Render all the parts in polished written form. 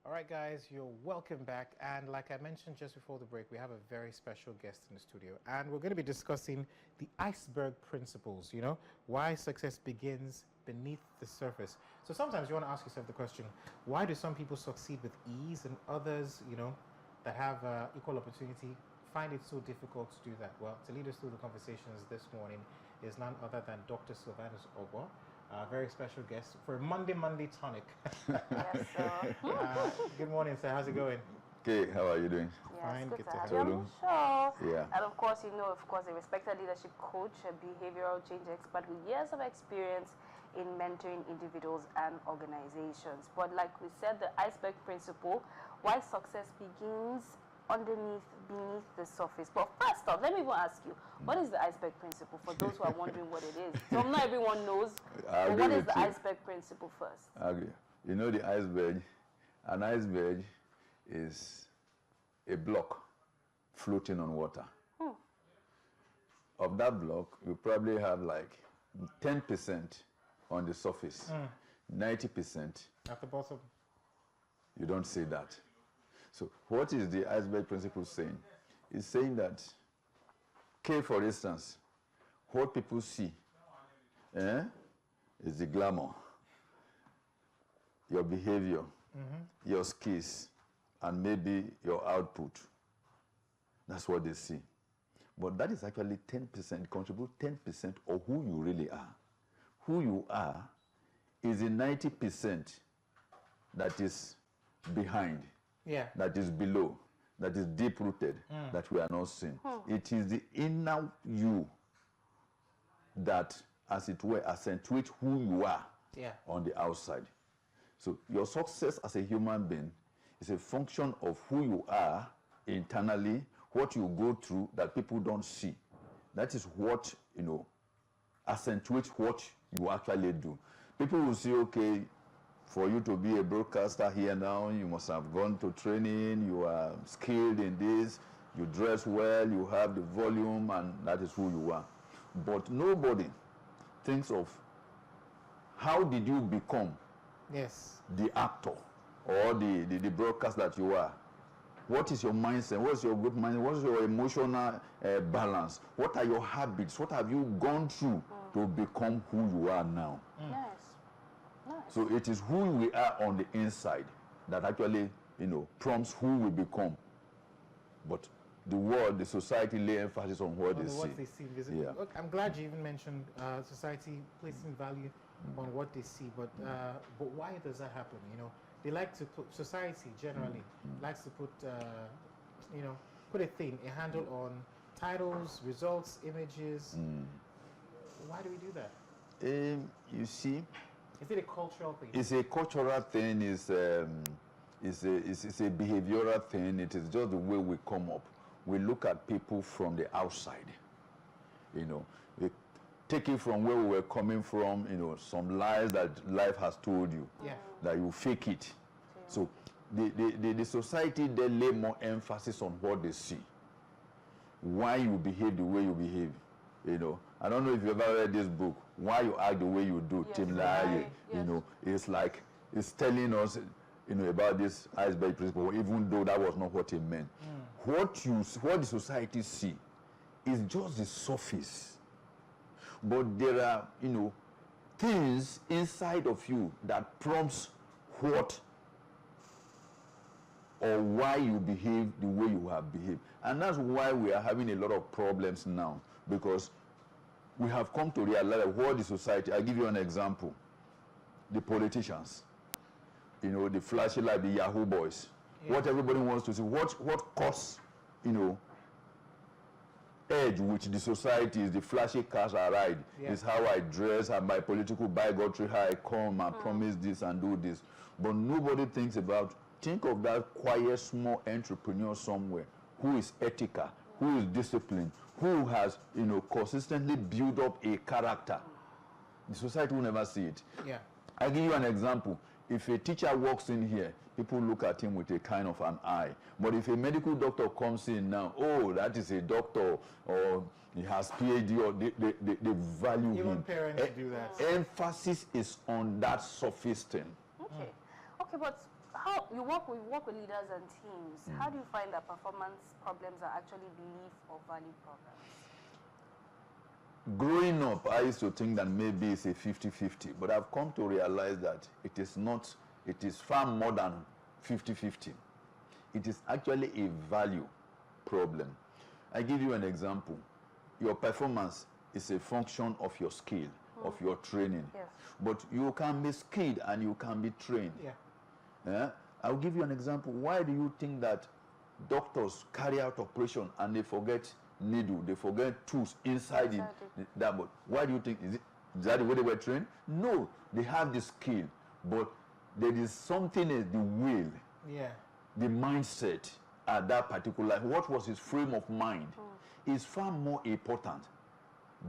All right, guys, you're welcome back. And like I mentioned just before the break, we have a very special guest in the studio. And we're going to be discussing the iceberg principles, you know, why success begins beneath the surface. So sometimes you want to ask yourself the question, why do some people succeed with ease and others, you know, that have equal opportunity find it so difficult to do that? Well, to lead us through the conversations this morning is none other than Dr. Sylvanus Ogbo, a very special guest for Monday Tonic. Yes, sir. Good morning, sir. How's it going? Okay, how are you doing? Yes, Fine, good good to to have have you you. on the show. Yeah. And of course, a respected leadership coach, a behavioral change expert with years of experience in mentoring individuals and organizations. But like we said, the iceberg principle, why success begins beneath the surface. But first off, let me even ask you, what is the iceberg principle for those who are wondering what it is? So not everyone knows, but what is the iceberg principle first? I agree. You know the iceberg, an iceberg is a block floating on water. Of that block, you probably have like 10% on the surface, 90% At the bottom. you don't see that. So what is the iceberg principle saying? It's saying that, for instance, what people see is the glamour, your behavior, your skills, and maybe your output. That's what they see. But that is actually 10%, contribute 10% of who you really are. Who you are is the 90% that is behind. Yeah. That is below, that is deep-rooted, that we are not seeing. It is the inner you that, as it were, accentuates who you are on the outside. So your success as a human being is a function of who you are internally, what you go through that people don't see. That is what, accentuates what you actually do. People will say, okay, for you to be a broadcaster here now, you must have gone to training, you are skilled in this, you dress well, you have the volume, and that is who you are. But nobody thinks of how did you become the actor or the broadcaster that you are. What is your mindset? What is your good mindset? What is your emotional balance? What are your habits? What have you gone through to become who you are now? Nice. So it is who we are on the inside that actually, prompts who we become. But the world, the society lay emphasis on what they see. What they see visibly. Yeah. Look, I'm glad you even mentioned society placing value on what they see, but why does that happen? They like to put, society generally likes to put, put a handle on titles, results, images. Why do we do that? You see, is it a cultural thing? It's a cultural thing. It's a behavioral thing. It is just the way we come up. We look at people from the outside. We take it from where we were coming from. Some lies that life has told you. That you fake it. So the society, they lay more emphasis on what they see. Why you behave the way you behave. I don't know if you ever read this book, Why You Act the Way You Do, Tim Lai. It's like, it's telling us, about this iceberg principle, even though that was not what he meant. What the society see is just the surface. But there are, things inside of you that prompts what or why you behave the way you have behaved. And that's why we are having a lot of problems now, because we have come to realize what the society, I'll give you an example. The politicians, the flashy like the Yahoo boys. What everybody wants to see, what cause, edge which the society is the flashy cars I ride, is how I dress, and my political bigotry, how I come and promise this and do this. But nobody thinks about, think of that quiet, small entrepreneur somewhere who is ethical, who is disciplined, who has, consistently built up a character. The society will never see it. I'll give you an example. If a teacher walks in here, people look at him with a kind of an eye. But if a medical doctor comes in now, oh, that is a doctor, or he has PhD, or they value him. Even parents do that. Emphasis is on that surface thing. Okay, but how you work with leaders and teams. How do you find that performance problems are actually belief or value problems? Growing up, I used to think that maybe it's a 50-50, but I've come to realize that it is not, it is far more than 50-50. It is actually a value problem. I give you an example. Your performance is a function of your skill, of your training. Yes. But you can be skilled and you can be trained. Yeah. I'll give you an example. Why do you think that doctors carry out operation and they forget needle, they forget tools inside that? But why do you think, is that the way they were trained? No, they have the skill, but there is something as the will, the mindset at that particular, what was his frame of mind is far more important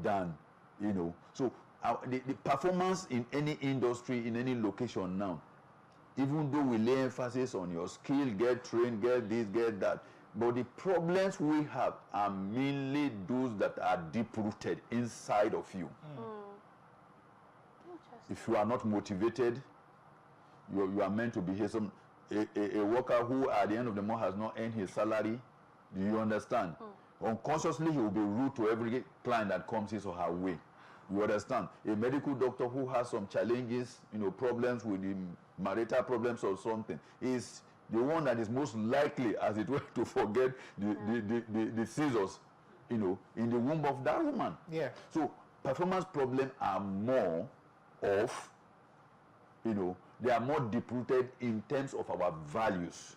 than, you know. So the performance in any industry, in any location now, even though we lay emphasis on your skill, get trained, get this, get that, but the problems we have are mainly those that are deep-rooted inside of you. If you are not motivated, you are meant to be here. A worker who at the end of the month has not earned his salary, do you understand? Unconsciously, he will be rude to every client that comes his or her way. You understand? A medical doctor who has some challenges, you know, problems with the marital problems or something, is the one that is most likely, as it were, to forget the scissors, you know, in the womb of that woman. Yeah. So performance problems are more of, you know, they are more deep-rooted in terms of our values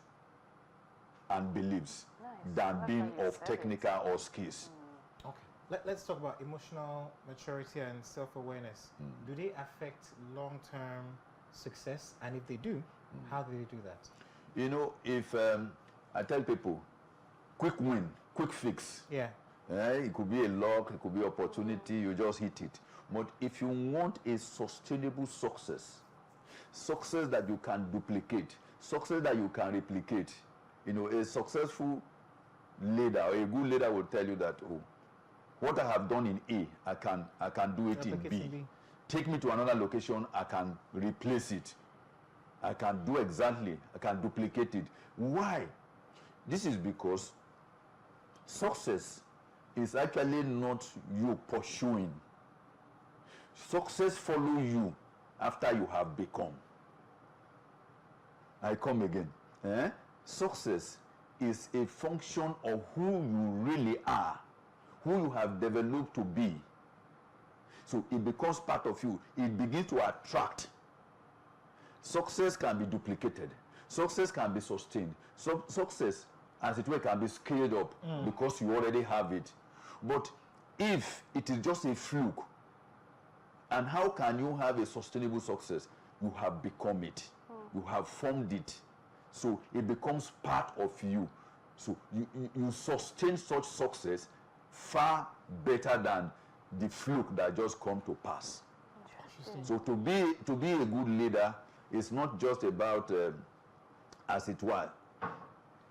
and beliefs than being of technical or skills. Okay. Let's talk about emotional maturity and self-awareness. Do they affect long-term success? And if they do, how do they do that? You know, if I tell people, quick win, quick fix. Yeah. It could be a luck, it could be opportunity, you just hit it. But if you want a sustainable success, success that you can duplicate, success that you can replicate, you know, a successful leader or a good leader will tell you that, oh, what I have done in A, I can do it in B. Take me to another location, I can replace it. I can do exactly, I can duplicate it. Why? This is because success is actually not you pursuing. Success follows you after you have become. I come again. Success is a function of who you really are, who you have developed to be. So it becomes part of you. It begins to attract. Success can be duplicated. Success can be sustained. Success, as it were, can be scaled up because you already have it. But if it is just a fluke, and how can you have a sustainable success? You have become it. You have formed it. So it becomes part of you. So you sustain such success far better than the fluke that just come to pass. So to be a good leader is not just about, as it were,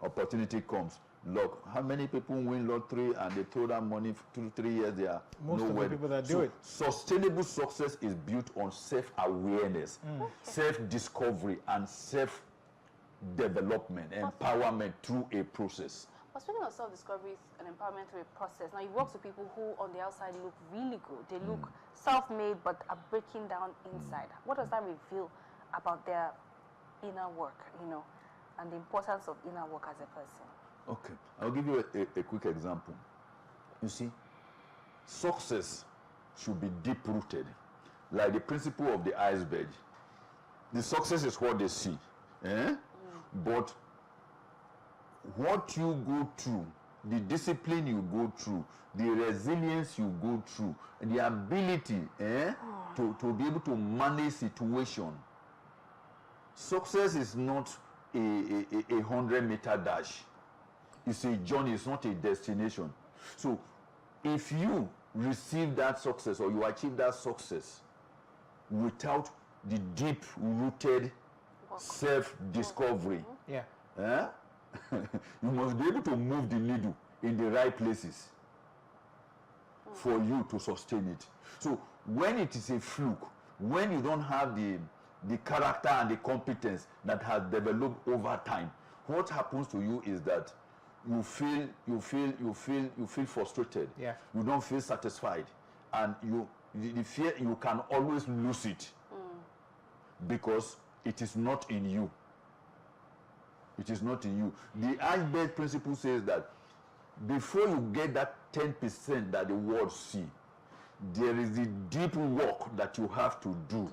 opportunity comes. Look, how many people win lottery and they throw that money for 2-3 years, they are most nowhere. of the people that do it. Sustainable success is built on self-awareness, self-discovery, and self-development, empowerment through a process. But speaking of self-discovery and empowerment through a process, now you work with people who on the outside look really good. They look self-made but are breaking down inside. What does that reveal about their inner work, you know, and the importance of inner work as a person? Okay, I'll give you a quick example. You see, success should be deep-rooted, like the principle of the iceberg. The success is what they see, but what you go through, the discipline you go through, the resilience you go through, and the ability to be able to manage situation. Success is not a 100-meter dash. It's a journey, it's not a destination. So if you receive that success or you achieve that success without the deep-rooted self-discovery, you must be able to move the needle in the right places for you to sustain it. So when it is a fluke, when you don't have the the character and the competence that has developed over time. What happens to you is that you feel frustrated. Yeah. You don't feel satisfied, and the fear, you can always lose it because it is not in you. It is not in you. The Iceberg principle says that before you get that 10% that the world see, there is the deep work that you have to do.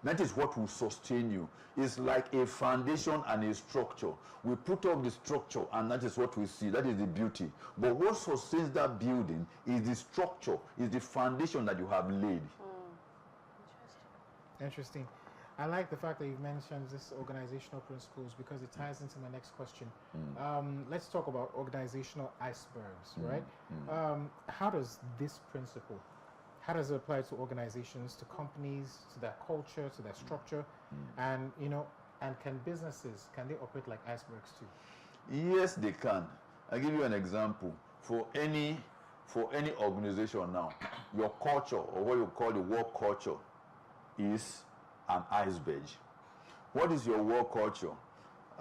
That is what will sustain you. It's like a foundation and a structure. We put up the structure and that is what we see. That is the beauty. But what sustains that building is the structure, is the foundation that you have laid. Interesting. I like the fact that you've mentioned this organizational principles because it ties into my next question. Let's talk about organizational icebergs, right? How does this principle, how does it apply to organizations, to companies, to their culture, to their structure, and and can businesses, can they operate like icebergs too? Yes, they can. I'll give you an example. For any organization now, your culture, or what you call the work culture, is an iceberg. What is your work culture?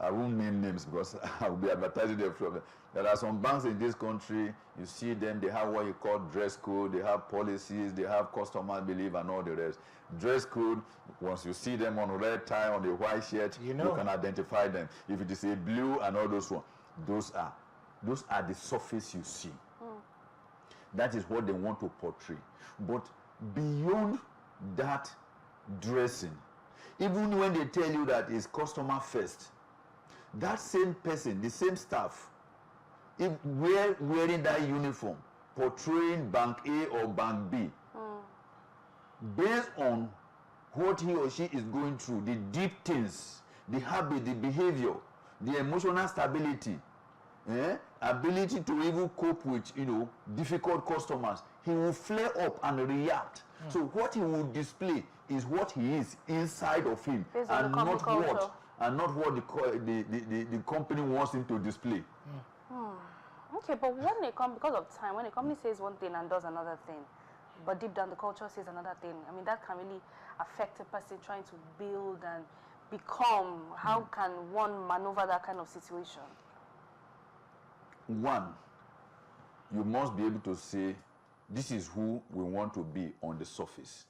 I won't name names because I'll be advertising them from. There are some banks in this country, you see them, they have what you call dress code, they have policies, they have customer belief and all the rest. Dress code, once you see them on red tie, on the white shirt, you can identify them. If it is a blue and all those ones, those are the surface you see. That is what they want to portray. But beyond that dressing, even when they tell you that it's customer first, that same person, the same staff, if we're wearing that uniform, portraying bank A or bank B, based on what he or she is going through, the deep things, the habit, the behavior, the emotional stability, ability to even cope with difficult customers, he will flare up and react. So what he will display is what he is inside of him, and not what the company wants him to display. Okay, but when they come, because of time, when a company says one thing and does another thing, but deep down the culture says another thing, I mean, that can really affect a person trying to build and become. How can one maneuver that kind of situation? One, you must be able to say, this is who we want to be on the surface.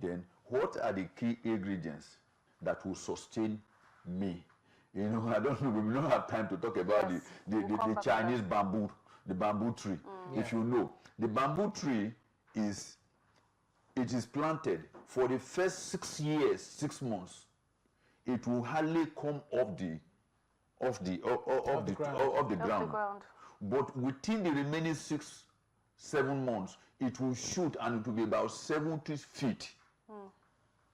Then, what are the key ingredients that will sustain me? I don't know, we don't have time to talk about the Chinese bamboo, the bamboo tree. If you know, the bamboo tree is planted for the first 6 years, 6 months. It will hardly come off the ground. But within the remaining 6-7 months, it will shoot and it will be about 70 feet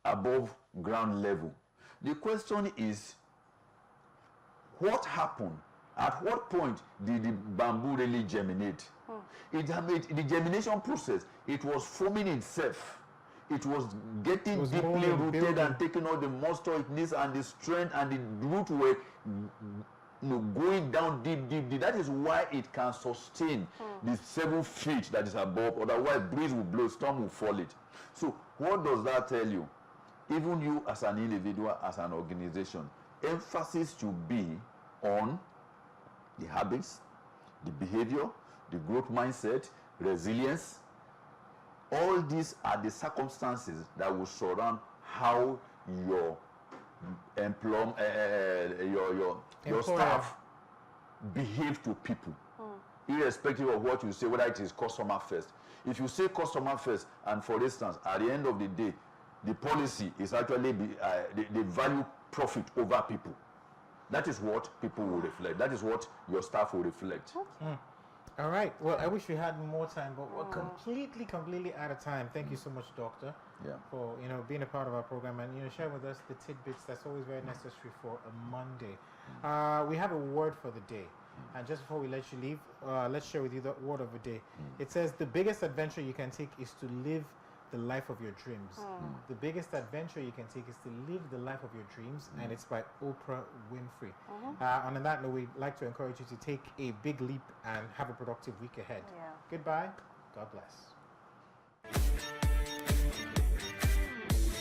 above ground level. The question is, what happened? At what point did the bamboo really germinate? The germination process, it was forming itself. It was getting deeply rooted and taking all the moisture it needs and the strength, and the root were going down deep. That is why it can sustain the 7 feet that is above. Otherwise, breeze will blow, storm will fall it. So what does that tell you? Even you as an individual, as an organization, emphasis should be on the habits, the behavior, the growth mindset, resilience. All these are the circumstances that will surround how your your staff behave to people, irrespective of what you say, whether it is customer first. If you say customer first, and for instance, at the end of the day, the policy is actually they value profit over people, that is what people will reflect. That is what your staff will reflect. All right. Well, I wish we had more time, but we're completely out of time. Thank you so much, Doctor, for being a part of our program and sharing with us the tidbits that's always very necessary for a Monday. We have a word for the day, and just before we let you leave, let's share with you the word of the day. It says the biggest adventure you can take is to live the life of your dreams. The biggest adventure you can take is to live the life of your dreams, and it's by Oprah Winfrey. And on that note, we'd like to encourage you to take a big leap and have a productive week ahead. Goodbye. God bless.